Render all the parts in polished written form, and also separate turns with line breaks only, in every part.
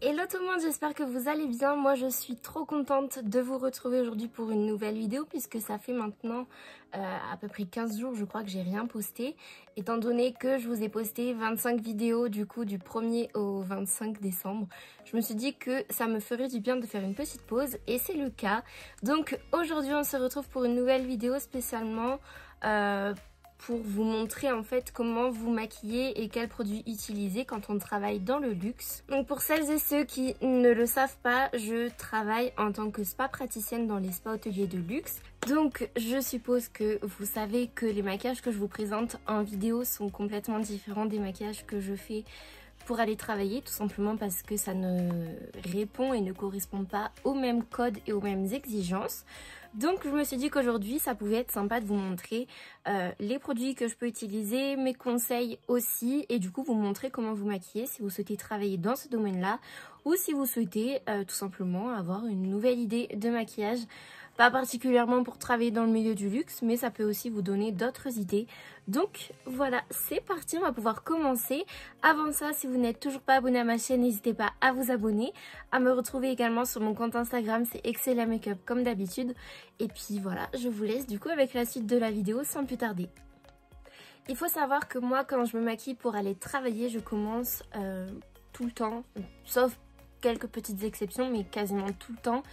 Hello tout le monde, j'espère que vous allez bien. Moi je suis trop contente de vous retrouver aujourd'hui pour une nouvelle vidéo puisque ça fait maintenant à peu près 15 jours je crois que j'ai rien posté, étant donné que je vous ai posté 25 vidéos du coup du 1er au 25 décembre. Je me suis dit que ça me ferait du bien de faire une petite pause et c'est le cas. Donc aujourd'hui on se retrouve pour une nouvelle vidéo spécialement pour vous montrer en fait comment vous maquiller et quels produits utiliser quand on travaille dans le luxe. Donc pour celles et ceux qui ne le savent pas, je travaille en tant que spa praticienne dans les spas hôteliers de luxe. Donc je suppose que vous savez que les maquillages que je vous présente en vidéo sont complètement différents des maquillages que je fais pour aller travailler, tout simplement parce que ça ne répond et ne correspond pas aux mêmes codes et aux mêmes exigences. Donc je me suis dit qu'aujourd'hui ça pouvait être sympa de vous montrer les produits que je peux utiliser, mes conseils aussi, et du coup vous montrer comment vous maquiller si vous souhaitez travailler dans ce domaine-là ou si vous souhaitez tout simplement avoir une nouvelle idée de maquillage. Pas particulièrement pour travailler dans le milieu du luxe, mais ça peut aussi vous donner d'autres idées. Donc voilà, c'est parti, on va pouvoir commencer. Avant ça, si vous n'êtes toujours pas abonné à ma chaîne, n'hésitez pas à vous abonner. À me retrouver également sur mon compte Instagram, c'est Excella Makeup comme d'habitude. Et puis voilà, je vous laisse du coup avec la suite de la vidéo sans plus tarder. Il faut savoir que moi, quand je me maquille pour aller travailler, je commence tout le temps, sauf quelques petites exceptions, mais quasiment tout le temps,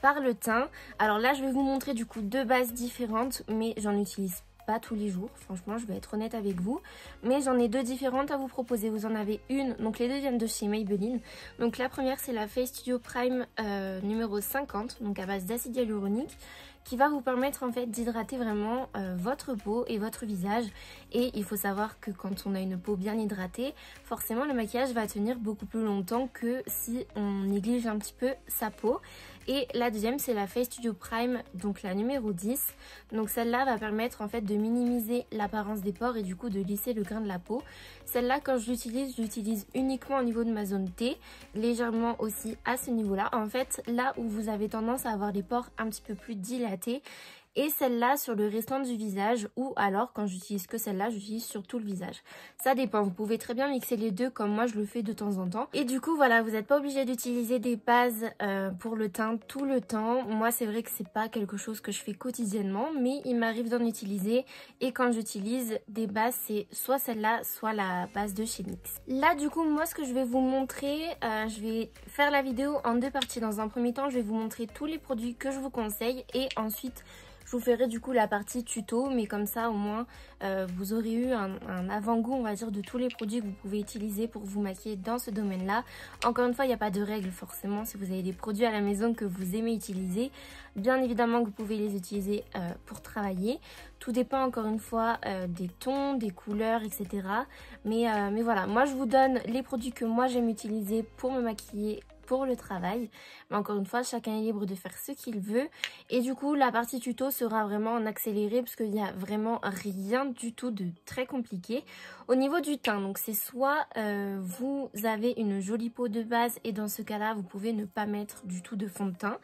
par le teint. Alors là je vais vous montrer du coup deux bases différentes, mais j'en utilise pas tous les jours, franchement je vais être honnête avec vous, mais j'en ai deux différentes à vous proposer. Vous en avez une, donc les deux viennent de chez Maybelline. Donc la première c'est la Face Studio Prime numéro 50, donc à base d'acide hyaluronique, qui va vous permettre en fait d'hydrater vraiment votre peau et votre visage. Et il faut savoir que quand on a une peau bien hydratée, forcément le maquillage va tenir beaucoup plus longtemps que si on néglige un petit peu sa peau. Et la deuxième c'est la Face Studio Prime, donc la numéro 10. Donc celle-là va permettre en fait de minimiser l'apparence des pores et du coup de lisser le grain de la peau. Celle-là quand je l'utilise uniquement au niveau de ma zone T, légèrement aussi à ce niveau-là. En fait là où vous avez tendance à avoir les pores un petit peu plus dilatés, et celle-là sur le restant du visage, ou alors quand j'utilise que celle-là, j'utilise sur tout le visage. Ça dépend, vous pouvez très bien mixer les deux comme moi je le fais de temps en temps. Et du coup voilà, vous n'êtes pas obligé d'utiliser des bases pour le teint tout le temps. Moi c'est vrai que c'est pas quelque chose que je fais quotidiennement, mais il m'arrive d'en utiliser. Et quand j'utilise des bases, c'est soit celle-là, soit la base de chez NYX. Là du coup moi ce que je vais vous montrer, je vais faire la vidéo en deux parties. Dans un premier temps je vais vous montrer tous les produits que je vous conseille et ensuite je vous ferai du coup la partie tuto, mais comme ça au moins vous aurez eu un avant-goût on va dire de tous les produits que vous pouvez utiliser pour vous maquiller dans ce domaine-là. Encore une fois il n'y a pas de règle forcément, si vous avez des produits à la maison que vous aimez utiliser, bien évidemment que vous pouvez les utiliser pour travailler. Tout dépend encore une fois des tons, des couleurs, etc. Mais voilà, moi je vous donne les produits que moi j'aime utiliser pour me maquiller pour le travail, mais encore une fois chacun est libre de faire ce qu'il veut. Et du coup la partie tuto sera vraiment en accéléré parce qu'il n'y a vraiment rien du tout de très compliqué. Au niveau du teint, donc c'est soit vous avez une jolie peau de base et dans ce cas là vous pouvez ne pas mettre du tout de fond de teint.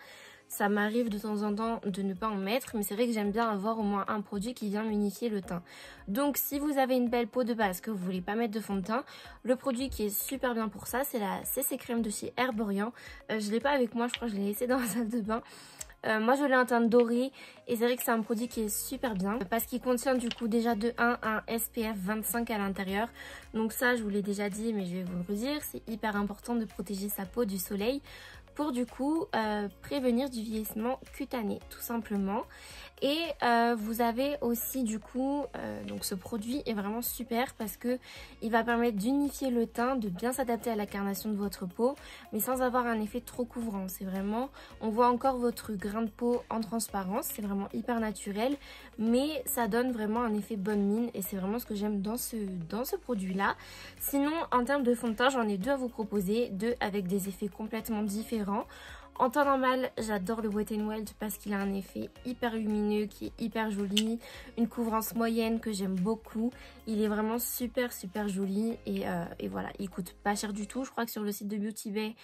Ça m'arrive de temps en temps de ne pas en mettre, mais c'est vrai que j'aime bien avoir au moins un produit qui vient unifier le teint. Donc si vous avez une belle peau de base que vous voulez pas mettre de fond de teint, le produit qui est super bien pour ça c'est la CC Crème de chez Herborian. Je l'ai pas avec moi, je crois que je l'ai laissé dans la salle de bain. Moi je l'ai en teinte dorée et c'est vrai que c'est un produit qui est super bien parce qu'il contient du coup déjà de 1 un SPF 25 à l'intérieur. Donc ça je vous l'ai déjà dit mais je vais vous le redire, c'est hyper important de protéger sa peau du soleil pour du coup prévenir du vieillissement cutané tout simplement. Et vous avez aussi du coup, donc ce produit est vraiment super parce que il va permettre d'unifier le teint, de bien s'adapter à la carnation de votre peau, mais sans avoir un effet trop couvrant. C'est vraiment, on voit encore votre grain de peau en transparence, c'est vraiment hyper naturel, mais ça donne vraiment un effet bonne mine et c'est vraiment ce que j'aime dans ce produit-là. Sinon, en termes de fond de teint, j'en ai deux à vous proposer, deux avec des effets complètement différents. En temps normal, j'adore le Wet n Wild parce qu'il a un effet hyper lumineux qui est hyper joli. Une couvrance moyenne que j'aime beaucoup. Il est vraiment super joli et voilà, il coûte pas cher du tout. Je crois que sur le site de Beauty Bay,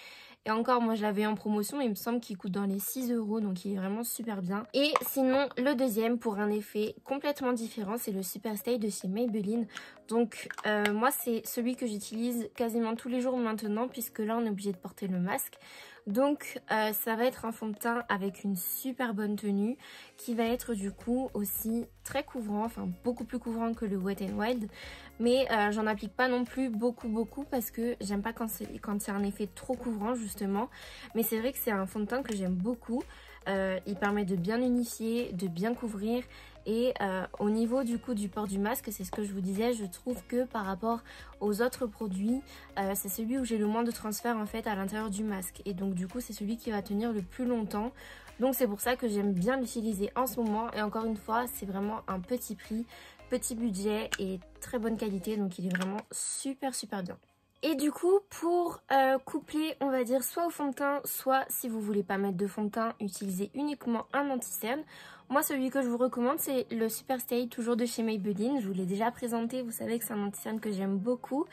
et encore moi je l'avais en promotion, il me semble qu'il coûte dans les 6 €, donc il est vraiment super bien. Et sinon le deuxième pour un effet complètement différent, c'est le Super Stay de chez Maybelline. Donc moi c'est celui que j'utilise quasiment tous les jours maintenant, puisque là on est obligé de porter le masque. Donc ça va être un fond de teint avec une super bonne tenue qui va être du coup aussi très couvrant, enfin beaucoup plus couvrant que le Wet n Wild. Mais j'en applique pas non plus beaucoup parce que j'aime pas quand c'est un effet trop couvrant justement. Mais c'est vrai que c'est un fond de teint que j'aime beaucoup. Il permet de bien unifier, de bien couvrir. Et au niveau du coup du port du masque, c'est ce que je vous disais, je trouve que par rapport aux autres produits, c'est celui où j'ai le moins de transfert en fait à l'intérieur du masque. Et donc du coup c'est celui qui va tenir le plus longtemps. Donc c'est pour ça que j'aime bien l'utiliser en ce moment. Et encore une fois, c'est vraiment un petit prix, petit budget et très bonne qualité. Donc il est vraiment super bien. Et du coup pour coupler, on va dire soit au fond de teint, soit si vous voulez pas mettre de fond de teint, utilisez uniquement un anti-cerne. Moi celui que je vous recommande c'est le Super Stay, toujours de chez Maybelline. Je vous l'ai déjà présenté, vous savez que c'est un anti-cerne que j'aime beaucoup.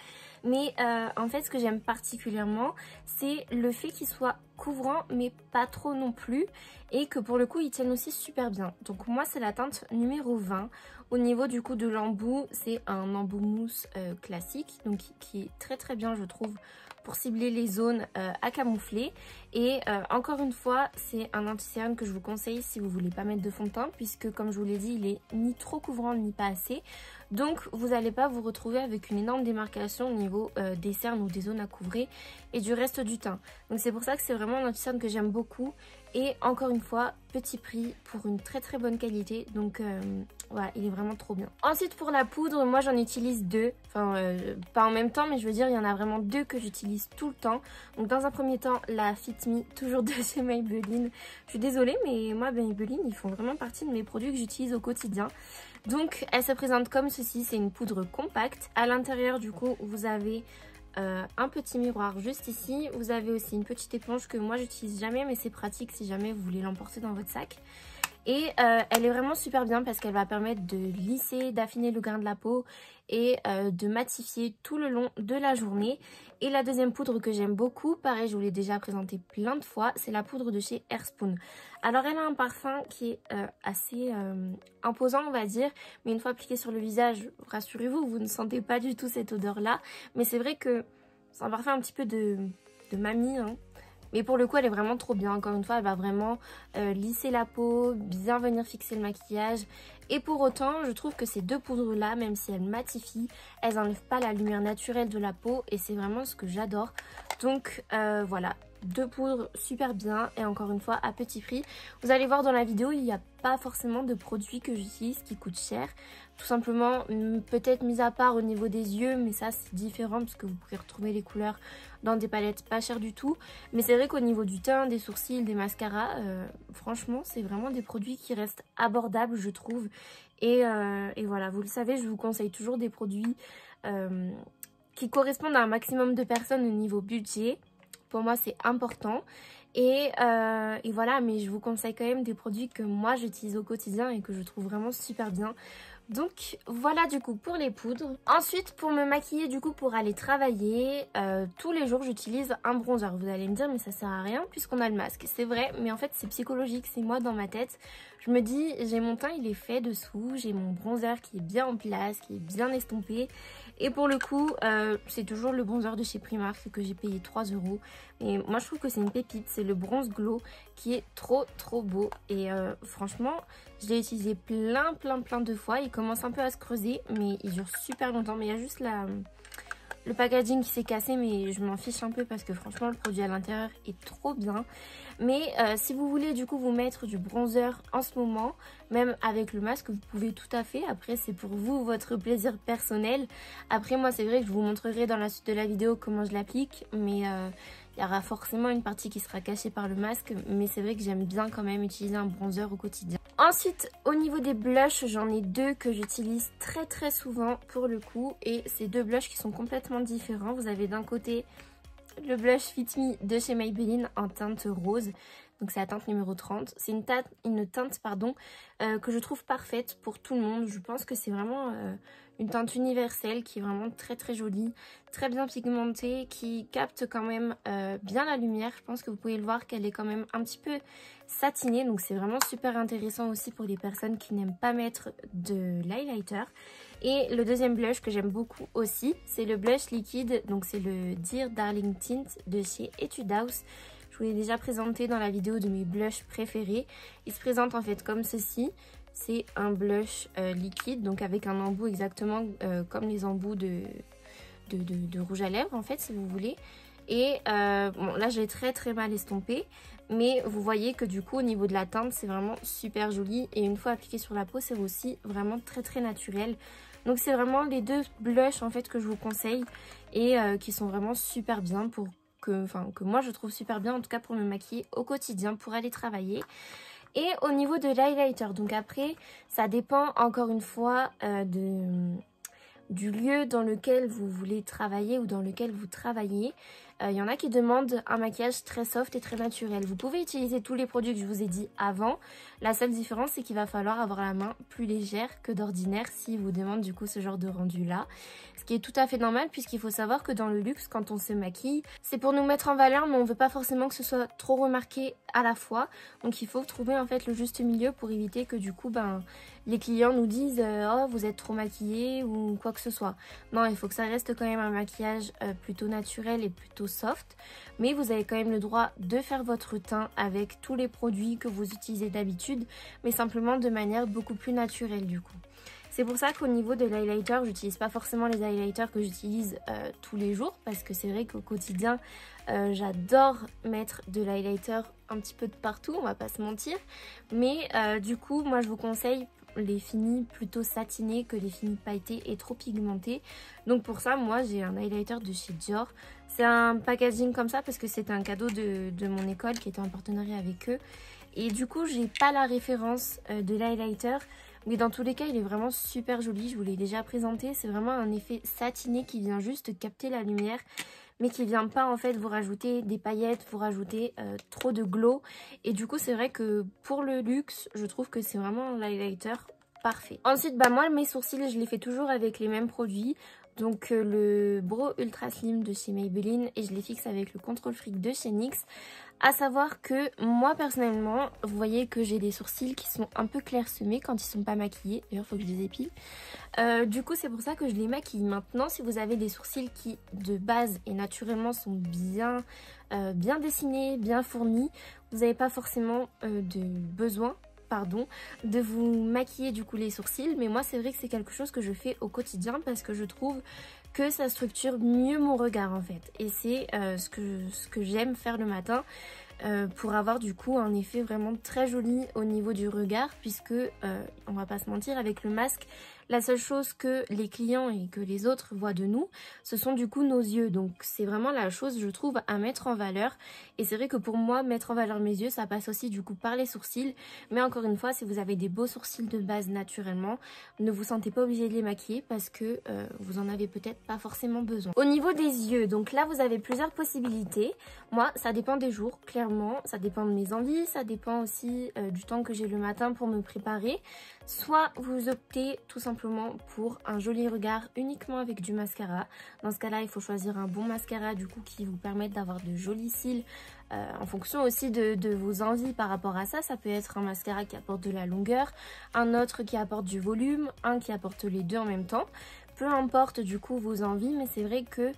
Mais en fait ce que j'aime particulièrement c'est le fait qu'il soit couvrant mais pas trop non plus. Et que pour le coup il tienne aussi super bien. Donc moi c'est la teinte numéro 20. Au niveau du coup de l'embout, c'est un embout mousse classique. Donc qui est très bien je trouve pour cibler les zones à camoufler. Et encore une fois, c'est un anti-cerne que je vous conseille si vous voulez pas mettre de fond de teint, puisque comme je vous l'ai dit, il est ni trop couvrant ni pas assez. Donc vous n'allez pas vous retrouver avec une énorme démarcation au niveau des cernes ou des zones à couvrir et du reste du teint. Donc c'est pour ça que c'est vraiment un anti-cerne que j'aime beaucoup. Et encore une fois, petit prix pour une très bonne qualité. Donc voilà, il est vraiment trop bien. Ensuite pour la poudre, moi j'en utilise deux. Enfin pas en même temps, mais je veux dire il y en a vraiment deux que j'utilise tout le temps. Donc dans un premier temps, la Fit Me, toujours de chez Maybelline. Je suis désolée mais moi Maybelline, ils font vraiment partie de mes produits que j'utilise au quotidien. Donc elle se présente comme ceci, c'est une poudre compacte. À l'intérieur du coup vous avez un petit miroir juste ici. Vous avez aussi une petite éponge que moi j'utilise jamais, mais c'est pratique si jamais vous voulez l'emporter dans votre sac. Et elle est vraiment super bien parce qu'elle va permettre de lisser, d'affiner le grain de la peau et de matifier tout le long de la journée. Et la deuxième poudre que j'aime beaucoup, pareil je vous l'ai déjà présenté plein de fois, c'est la poudre de chez Airspoon. Alors elle a un parfum qui est assez imposant on va dire, mais une fois appliqué sur le visage, rassurez-vous, vous ne sentez pas du tout cette odeur là. Mais c'est vrai que c'est un parfum un petit peu de mamie hein. Mais pour le coup elle est vraiment trop bien, encore une fois elle va vraiment lisser la peau, bien venir fixer le maquillage. Et pour autant je trouve que ces deux poudres là, même si elles matifient, elles n'enlèvent pas la lumière naturelle de la peau. Et c'est vraiment ce que j'adore. Donc voilà, deux poudres super bien et encore une fois à petit prix. Vous allez voir dans la vidéo il n'y a pas forcément de produits que j'utilise qui coûtent cher. Tout simplement, peut-être mis à part au niveau des yeux, mais ça c'est différent parce que vous pouvez retrouver les couleurs dans des palettes pas chères du tout. Mais c'est vrai qu'au niveau du teint, des sourcils, des mascaras, franchement c'est vraiment des produits qui restent abordables je trouve. Et voilà, vous le savez, je vous conseille toujours des produits qui correspondent à un maximum de personnes au niveau budget. Pour moi c'est important. Et voilà, mais je vous conseille quand même des produits que moi j'utilise au quotidien et que je trouve vraiment super bien. Donc voilà du coup pour les poudres. Ensuite pour me maquiller du coup pour aller travailler, tous les jours j'utilise un bronzer. Vous allez me dire mais ça sert à rien puisqu'on a le masque. C'est vrai mais en fait c'est psychologique, c'est moi dans ma tête. Je me dis j'ai mon teint il est fait dessous, j'ai mon bronzer qui est bien en place, qui est bien estompé. Et pour le coup c'est toujours le bronzer de chez Primark que j'ai payé 3 €. Et moi je trouve que c'est une pépite, c'est le Bronze Glow qui est trop beau. Et franchement je l'ai utilisé plein de fois. Il commence un peu à se creuser mais il dure super longtemps. Mais il y a juste le packaging qui s'est cassé, mais je m'en fiche un peu parce que franchement le produit à l'intérieur est trop bien. Mais si vous voulez du coup vous mettre du bronzer en ce moment, même avec le masque vous pouvez tout à fait. Après c'est pour vous, votre plaisir personnel. Après moi c'est vrai que je vous montrerai dans la suite de la vidéo comment je l'applique, mais il y aura forcément une partie qui sera cachée par le masque. Mais c'est vrai que j'aime bien quand même utiliser un bronzer au quotidien. Ensuite au niveau des blushs, j'en ai deux que j'utilise très souvent pour le coup. Et ces deux blushs qui sont complètement différents. Vous avez d'un côté le blush Fit Me de chez Maybelline en teinte rose. Donc c'est la teinte numéro 30. C'est une teinte que je trouve parfaite pour tout le monde. Je pense que c'est vraiment une teinte universelle qui est vraiment très très jolie, très bien pigmentée, qui capte quand même bien la lumière. Je pense que vous pouvez le voir qu'elle est quand même un petit peu satinée. Donc c'est vraiment super intéressant aussi pour les personnes qui n'aiment pas mettre de l'highlighter. Et le deuxième blush que j'aime beaucoup aussi, c'est le blush liquide. Donc c'est le Dear Darling Tint de chez Etude House. Je vous l'ai déjà présenté dans la vidéo de mes blushs préférés. Il se présente en fait comme ceci. C'est un blush liquide, donc avec un embout exactement comme les embouts de rouge à lèvres en fait, si vous voulez. Et bon, là je l'ai très très mal estompé, mais vous voyez que du coup au niveau de la teinte c'est vraiment super joli. Et une fois appliqué sur la peau c'est aussi vraiment très très naturel. Donc c'est vraiment les deux blushs en fait que je vous conseille et qui sont vraiment super bien pour que moi je trouve super bien en tout cas pour me maquiller au quotidien pour aller travailler. Et au niveau de l'highlighter, donc après ça dépend encore une fois du lieu dans lequel vous voulez travailler ou dans lequel vous travaillez. Il y en a qui demandent un maquillage très soft et très naturel. Vous pouvez utiliser tous les produits que je vous ai dit avant. La seule différence c'est qu'il va falloir avoir la main plus légère que d'ordinaire si vous demande du coup ce genre de rendu là. Ce qui est tout à fait normal puisqu'il faut savoir que dans le luxe quand on se maquille c'est pour nous mettre en valeur mais on veut pas forcément que ce soit trop remarqué à la fois. Donc il faut trouver en fait le juste milieu pour éviter que du coup les clients nous disent oh vous êtes trop maquillée ou quoi que ce soit. Non, il faut que ça reste quand même un maquillage plutôt naturel et plutôt soft, mais vous avez quand même le droit de faire votre teint avec tous les produits que vous utilisez d'habitude, mais simplement de manière beaucoup plus naturelle du coup. C'est pour ça qu'au niveau de l'highlighter, j'utilise pas forcément les highlighters que j'utilise tous les jours, parce que c'est vrai qu'au quotidien, j'adore mettre de l'highlighter un petit peu de partout, on va pas se mentir. Mais du coup, moi je vous conseille les finis plutôt satinés que les finis pailletés et trop pigmentés. Donc pour ça, moi j'ai un highlighter de chez Dior. C'est un packaging comme ça parce que c'était un cadeau de mon école qui était en partenariat avec eux. Et du coup, j'ai pas la référence de l'highlighter. Mais dans tous les cas, il est vraiment super joli. Je vous l'ai déjà présenté. C'est vraiment un effet satiné qui vient juste capter la lumière. Mais qui vient pas en fait vous rajouter des paillettes, vous rajouter trop de glow. Et du coup, c'est vrai que pour le luxe, je trouve que c'est vraiment un highlighter parfait. Ensuite, moi, mes sourcils, je les fais toujours avec les mêmes produits. Donc le Brow Ultra Slim de chez Maybelline et je les fixe avec le Control Freak de chez NYX. À savoir que moi personnellement, vous voyez que j'ai des sourcils qui sont un peu clairsemés quand ils sont pas maquillés. D'ailleurs, il faut que je les épile. Du coup, c'est pour ça que je les maquille. Maintenant, si vous avez des sourcils qui de base et naturellement sont bien dessinés, bien fournis, vous n'avez pas forcément de besoin de vous maquiller du coup les sourcils, mais moi c'est vrai que c'est quelque chose que je fais au quotidien parce que je trouve que ça structure mieux mon regard en fait, et c'est ce que j'aime faire le matin pour avoir du coup un effet vraiment très joli au niveau du regard, puisque on va pas se mentir, avec le masque la seule chose que les clients et que les autres voient de nous, ce sont du coup nos yeux. Donc c'est vraiment la chose, je trouve, à mettre en valeur. Et c'est vrai que pour moi, mettre en valeur mes yeux, ça passe aussi du coup par les sourcils. Mais encore une fois, si vous avez des beaux sourcils de base naturellement, ne vous sentez pas obligé de les maquiller parce que vous en avez peut-être pas forcément besoin. Au niveau des yeux, donc là vous avez plusieurs possibilités. Moi, ça dépend des jours, clairement. Ça dépend de mes envies, ça dépend aussi du temps que j'ai le matin pour me préparer. Soit vous optez tout simplement pour un joli regard uniquement avec du mascara. Dans ce cas-là, il faut choisir un bon mascara du coup qui vous permette d'avoir de jolis cils en fonction aussi de vos envies par rapport à ça. Ça peut être un mascara qui apporte de la longueur, un autre qui apporte du volume, un qui apporte les deux en même temps. Peu importe du coup vos envies, mais c'est vrai que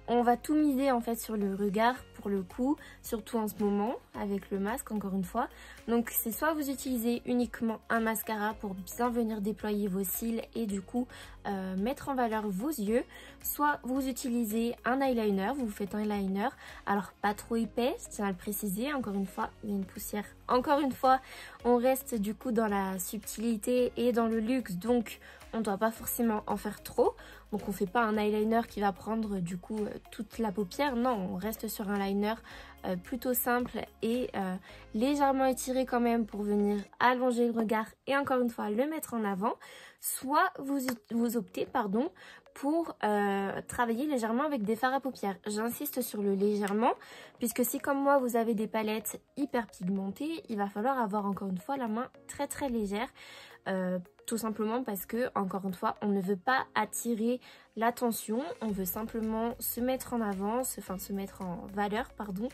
on va tout miser en fait sur le regard pour le coup, surtout en ce moment avec le masque encore une fois. Donc c'est soit vous utilisez uniquement un mascara pour bien venir déployer vos cils et du coup mettre en valeur vos yeux, soit vous utilisez un eyeliner, vous faites un eyeliner, alors pas trop épais, je tiens à le préciser, encore une fois il y a une poussière, encore une fois on reste du coup dans la subtilité et dans le luxe, donc on ne doit pas forcément en faire trop. Donc on fait pas un eyeliner qui va prendre du coup toute la paupière, non, on reste sur un liner plutôt simple et légèrement étiré quand même pour venir allonger le regard et encore une fois le mettre en avant. Soit vous optez pour travailler légèrement avec des fards à paupières. J'insiste sur le légèrement, puisque si comme moi vous avez des palettes hyper pigmentées, il va falloir avoir encore une fois la main très très légère. Tout simplement parce que, encore une fois, on ne veut pas attirer l'attention, on veut simplement se mettre en avant, se mettre en valeur, pardon.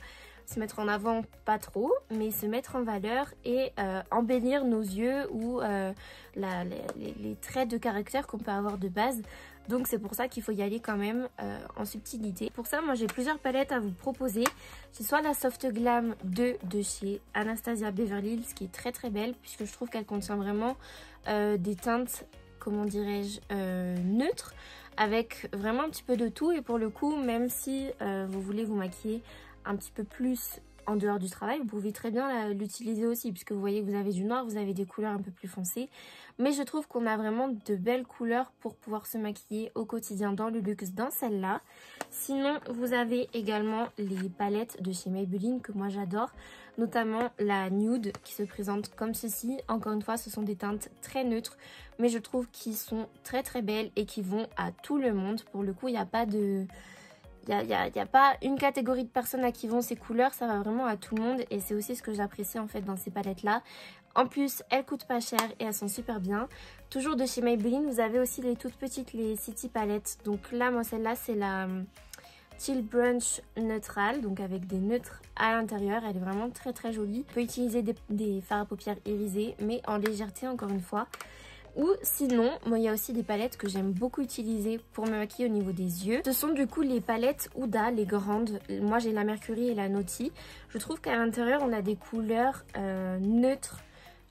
Se mettre en avant, pas trop, mais se mettre en valeur et embellir nos yeux ou les traits de caractère qu'on peut avoir de base. Donc c'est pour ça qu'il faut y aller quand même en subtilité. Pour ça, moi j'ai plusieurs palettes à vous proposer. C'est soit la Soft Glam 2 de chez Anastasia Beverly Hills, qui est très très belle, puisque je trouve qu'elle contient vraiment des teintes, comment dirais-je, neutres, avec vraiment un petit peu de tout. Et pour le coup, même si vous voulez vous maquiller un petit peu plus en dehors du travail, vous pouvez très bien l'utiliser aussi, puisque vous voyez que vous avez du noir, vous avez des couleurs un peu plus foncées. Mais je trouve qu'on a vraiment de belles couleurs pour pouvoir se maquiller au quotidien dans le luxe dans celle-là. Sinon, vous avez également les palettes de chez Maybelline que moi j'adore, notamment la Nude qui se présente comme ceci. Encore une fois, ce sont des teintes très neutres, mais je trouve qu'ils sont très très belles et qui vont à tout le monde. Pour le coup, il n'y a pas de... Il n'y a pas une catégorie de personnes à qui vont ces couleurs, ça va vraiment à tout le monde et c'est aussi ce que j'apprécie en fait dans ces palettes là. En plus, elles coûtent pas cher et elles sont super bien. Toujours de chez Maybelline, vous avez aussi les toutes petites, les City palettes. Donc là, moi celle-là c'est la Chill Brunch Neutral, donc avec des neutres à l'intérieur. Elle est vraiment très très jolie. On peut utiliser des fards à paupières irisés, mais en légèreté encore une fois. Ou sinon, moi il y a aussi des palettes que j'aime beaucoup utiliser pour me maquiller au niveau des yeux. Ce sont du coup les palettes Huda, les grandes. Moi j'ai la Mercury et la Naughty. Je trouve qu'à l'intérieur on a des couleurs neutres.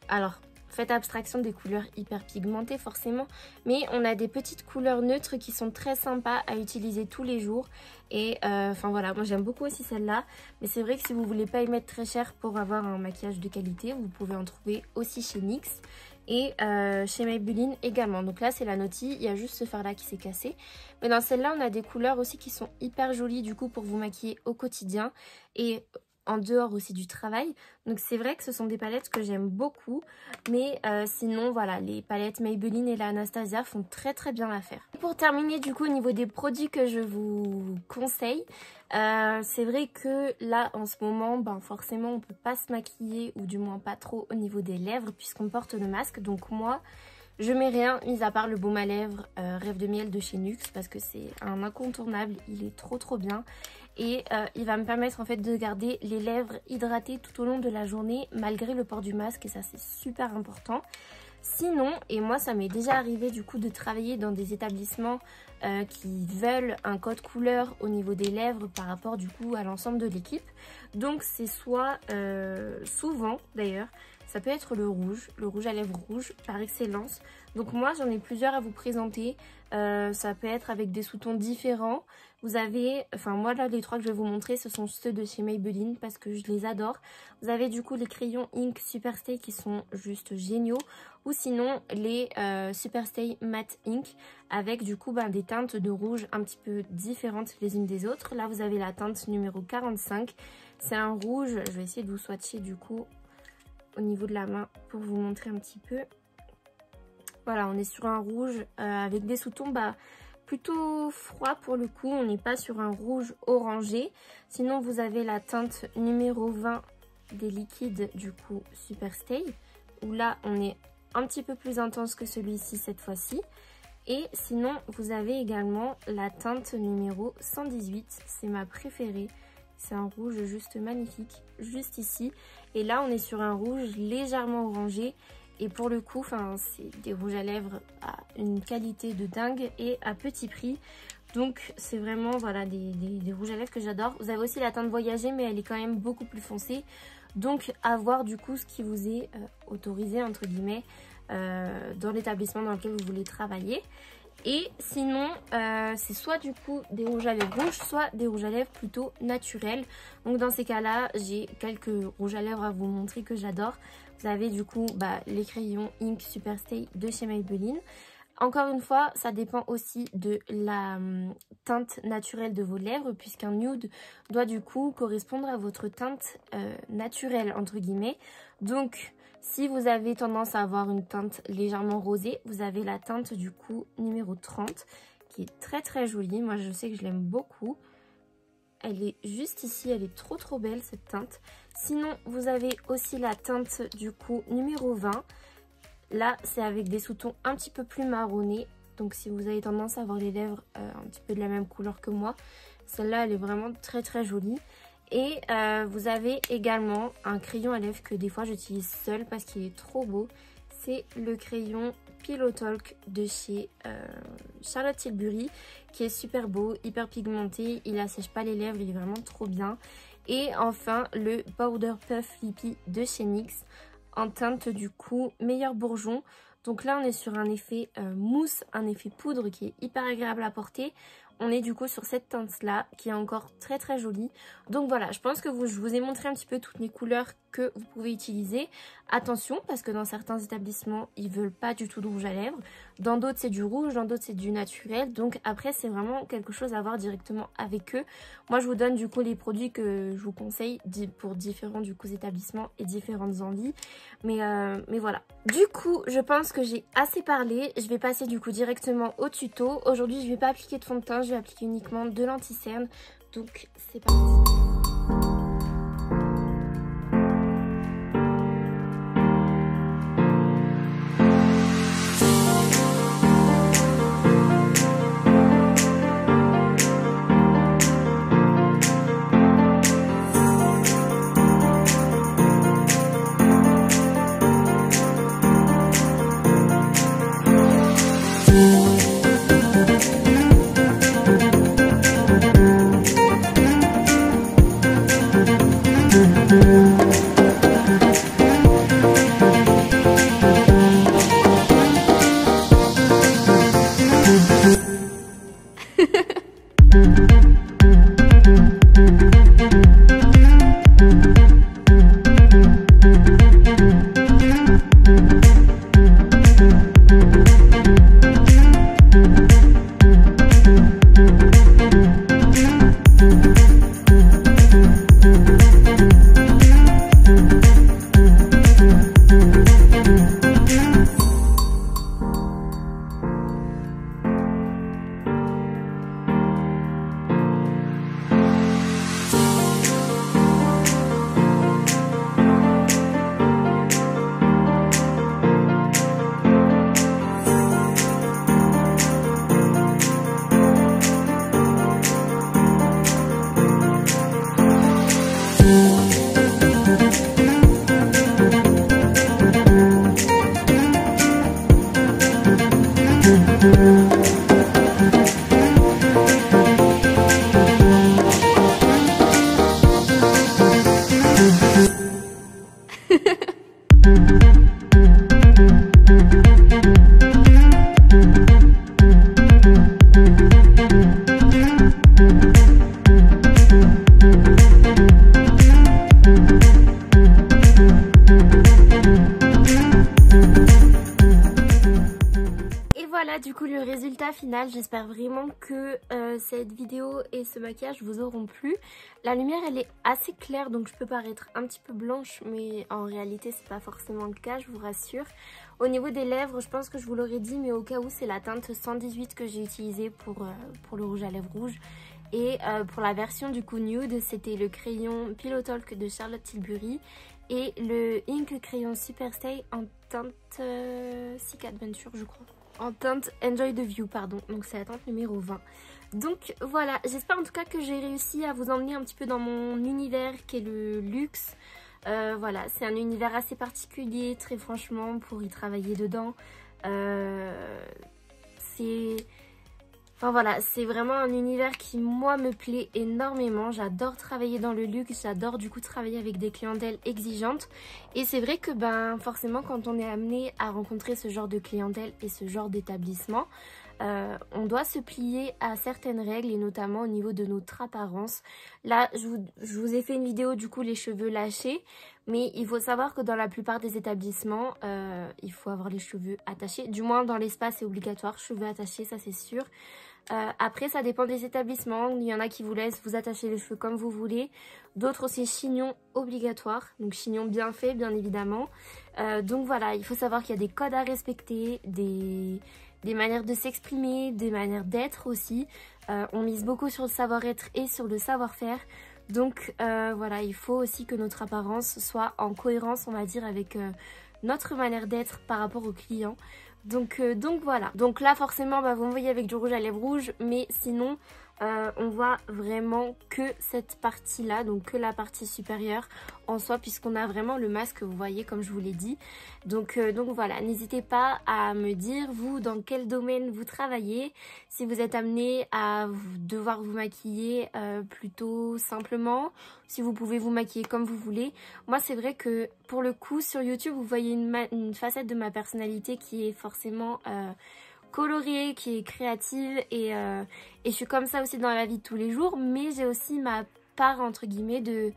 Alors, faites abstraction des couleurs hyper pigmentées forcément, mais on a des petites couleurs neutres qui sont très sympas à utiliser tous les jours. Et enfin voilà, moi j'aime beaucoup aussi celle-là, mais c'est vrai que si vous voulez pas y mettre très cher pour avoir un maquillage de qualité, vous pouvez en trouver aussi chez NYX et chez Maybelline également. Donc là c'est la Naughty, il y a juste ce fard là qui s'est cassé, mais dans celle-là on a des couleurs aussi qui sont hyper jolies du coup pour vous maquiller au quotidien et en dehors aussi du travail. Donc c'est vrai que ce sont des palettes que j'aime beaucoup, mais sinon voilà, les palettes Maybelline et la Anastasia font très très bien l'affaire. Pour terminer du coup au niveau des produits que je vous conseille, c'est vrai que là en ce moment forcément on peut pas se maquiller, ou du moins pas trop au niveau des lèvres puisqu'on porte le masque. Donc moi je mets rien mis à part le baume à lèvres Rêve de Miel de chez NYX, parce que c'est un incontournable, il est trop bien. Et il va me permettre en fait de garder les lèvres hydratées tout au long de la journée malgré le port du masque, et ça c'est super important. Sinon, et moi ça m'est déjà arrivé du coup de travailler dans des établissements qui veulent un code couleur au niveau des lèvres par rapport du coup à l'ensemble de l'équipe. Donc c'est soit souvent d'ailleurs, ça peut être le rouge à lèvres rouge par excellence. Donc moi j'en ai plusieurs à vous présenter. Ça peut être avec des sous-tons différents. Vous avez, enfin moi là les trois que je vais vous montrer ce sont ceux de chez Maybelline parce que je les adore. Vous avez du coup les crayons Ink Superstay qui sont juste géniaux. Ou sinon les Superstay Matte Ink avec du coup des teintes de rouge un petit peu différentes les unes des autres. Là vous avez la teinte numéro 45. C'est un rouge, je vais essayer de vous swatcher du coup au niveau de la main pour vous montrer un petit peu. Voilà, on est sur un rouge avec des sous-tons plutôt froid pour le coup. On n'est pas sur un rouge orangé. Sinon, vous avez la teinte numéro 20 des liquides du coup Superstay, où là, on est un petit peu plus intense que celui-ci cette fois-ci. Et sinon, vous avez également la teinte numéro 118. C'est ma préférée. C'est un rouge juste magnifique, juste ici. Et là, on est sur un rouge légèrement orangé. Et pour le coup, c'est des rouges à lèvres à une qualité de dingue et à petit prix. Donc c'est vraiment voilà, des rouges à lèvres que j'adore. Vous avez aussi la teinte voyagée, mais elle est quand même beaucoup plus foncée. Donc à voir du coup ce qui vous est autorisé entre guillemets dans l'établissement dans lequel vous voulez travailler. Et sinon, c'est soit du coup des rouges à lèvres rouges, soit des rouges à lèvres plutôt naturels. Donc dans ces cas-là, j'ai quelques rouges à lèvres à vous montrer que j'adore. Vous avez du coup les crayons Ink Superstay de chez Maybelline. Encore une fois, ça dépend aussi de la teinte naturelle de vos lèvres, puisqu'un nude doit du coup correspondre à votre teinte naturelle entre guillemets. Donc si vous avez tendance à avoir une teinte légèrement rosée, vous avez la teinte du coup numéro 30 qui est très très jolie. Moi je sais que je l'aime beaucoup. Elle est juste ici, elle est trop belle cette teinte. Sinon vous avez aussi la teinte du coup numéro 20. Là c'est avec des sous-tons un petit peu plus marronnés. Donc si vous avez tendance à avoir les lèvres un petit peu de la même couleur que moi, celle-là elle est vraiment très jolie. Et vous avez également un crayon à lèvres que des fois j'utilise seul parce qu'il est trop beau. C'est le crayon Pillow Talk de chez Charlotte Tilbury qui est super beau, hyper pigmenté, il assèche pas les lèvres, il est vraiment trop bien. Et enfin le Powder Puff Lippy de chez NYX en teinte du coup Meilleur Bourgeon. Donc là on est sur un effet mousse, un effet poudre qui est hyper agréable à porter. On est du coup sur cette teinte là qui est encore très jolie. Donc voilà, je pense que je vous ai montré un petit peu toutes les couleurs que vous pouvez utiliser. Attention parce que dans certains établissements ils veulent pas du tout de rouge à lèvres. Dans d'autres c'est du rouge, dans d'autres c'est du naturel. Donc après c'est vraiment quelque chose à voir directement avec eux. Moi je vous donne du coup les produits que je vous conseille pour différents du coup établissements et différentes envies. Mais voilà. Du coup je pense que j'ai assez parlé. Je vais passer du coup directement au tuto. Aujourd'hui je vais pas appliquer de fond de teint, je vais appliquer uniquement de l'anti-cerne. Donc c'est parti. Du coup le résultat final, j'espère vraiment que cette vidéo et ce maquillage vous auront plu. La lumière elle est assez claire donc je peux paraître un petit peu blanche mais en réalité c'est pas forcément le cas, je vous rassure. Au niveau des lèvres je pense que je vous l'aurais dit mais au cas où c'est la teinte 118 que j'ai utilisée pour le rouge à lèvres rouge. Et pour la version du coup nude c'était le crayon Pillow Talk de Charlotte Tilbury et le Ink crayon Superstay en teinte Sick Adventure je crois. En teinte Enjoy the View, pardon. Donc c'est la teinte numéro 20. Donc voilà, j'espère en tout cas que j'ai réussi à vous emmener un petit peu dans mon univers qui est le luxe. Voilà, c'est un univers assez particulier, très franchement, pour y travailler dedans. Enfin voilà, c'est vraiment un univers qui moi me plaît énormément. J'adore travailler dans le luxe, j'adore du coup travailler avec des clientèles exigeantes. Et c'est vrai que forcément quand on est amené à rencontrer ce genre de clientèle et ce genre d'établissement, on doit se plier à certaines règles et notamment au niveau de notre apparence. Là je vous ai fait une vidéo du coup les cheveux lâchés. Mais il faut savoir que dans la plupart des établissements, il faut avoir les cheveux attachés. Du moins dans l'espace c'est obligatoire, cheveux attachés, ça c'est sûr. Après ça dépend des établissements, il y en a qui vous laissent vous attacher les cheveux comme vous voulez. D'autres c'est chignon obligatoire, donc chignon bien fait bien évidemment. Donc voilà, il faut savoir qu'il y a des codes à respecter, des des manières de s'exprimer, des manières d'être aussi. On mise beaucoup sur le savoir-être et sur le savoir-faire. Donc voilà, il faut aussi que notre apparence soit en cohérence, on va dire, avec notre manière d'être par rapport aux clients. Donc voilà. Donc là forcément vous me voyez avec du rouge à lèvres rouge, mais sinon on voit vraiment que cette partie là, donc que la partie supérieure en soi, puisqu'on a vraiment le masque, vous voyez, comme je vous l'ai dit. Donc voilà, n'hésitez pas à me dire vous dans quel domaine vous travaillez, si vous êtes amené à devoir vous maquiller plutôt simplement, si vous pouvez vous maquiller comme vous voulez. Moi c'est vrai que pour le coup sur YouTube vous voyez une facette de ma personnalité qui est forcément colorée, qui est créative, et je suis comme ça aussi dans la vie de tous les jours, mais j'ai aussi ma part entre guillemets de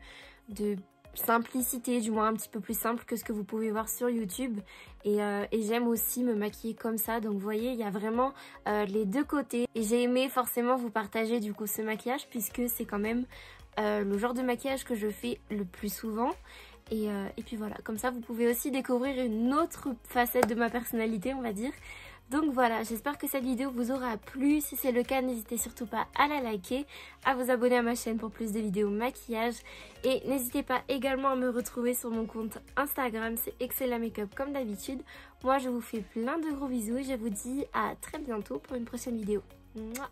simplicité, du moins un petit peu plus simple que ce que vous pouvez voir sur YouTube, et j'aime aussi me maquiller comme ça. Donc vous voyez, il y a vraiment les deux côtés, et j'ai aimé forcément vous partager du coup ce maquillage puisque c'est quand même le genre de maquillage que je fais le plus souvent. Et puis voilà, comme ça vous pouvez aussi découvrir une autre facette de ma personnalité, on va dire. Donc voilà, j'espère que cette vidéo vous aura plu. Si c'est le cas, n'hésitez surtout pas à la liker, à vous abonner à ma chaîne pour plus de vidéos maquillage. Et n'hésitez pas également à me retrouver sur mon compte Instagram, c'est Excella Makeup comme d'habitude. Moi je vous fais plein de gros bisous et je vous dis à très bientôt pour une prochaine vidéo. Mouah.